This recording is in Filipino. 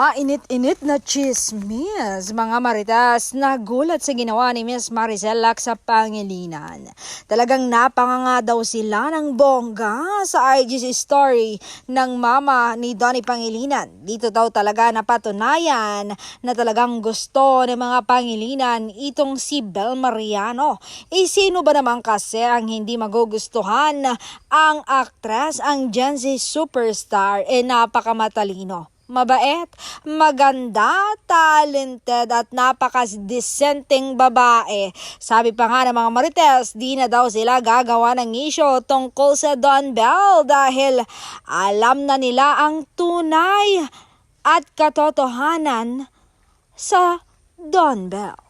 Mainit-init na chismis, mga maritas, nagulat sa ginawa ni Miss Maricel Lax sa Pangilinan. Talagang napanganga daw sila ng bongga sa IG story ng mama ni Donnie Pangilinan. Dito daw talaga napatunayan na talagang gusto ng mga Pangilinan itong si Bel Mariano. Sino ba naman kasi ang hindi magugustuhan ang aktres, ang Gen Z superstar, napakamatalino, mabait, maganda, talented at napaka-decenteng babae. Sabi pa nga ng mga marites, di na daw sila gagawa ng isyo tungkol sa Don Bell dahil alam na nila ang tunay at katotohanan sa Don Bell.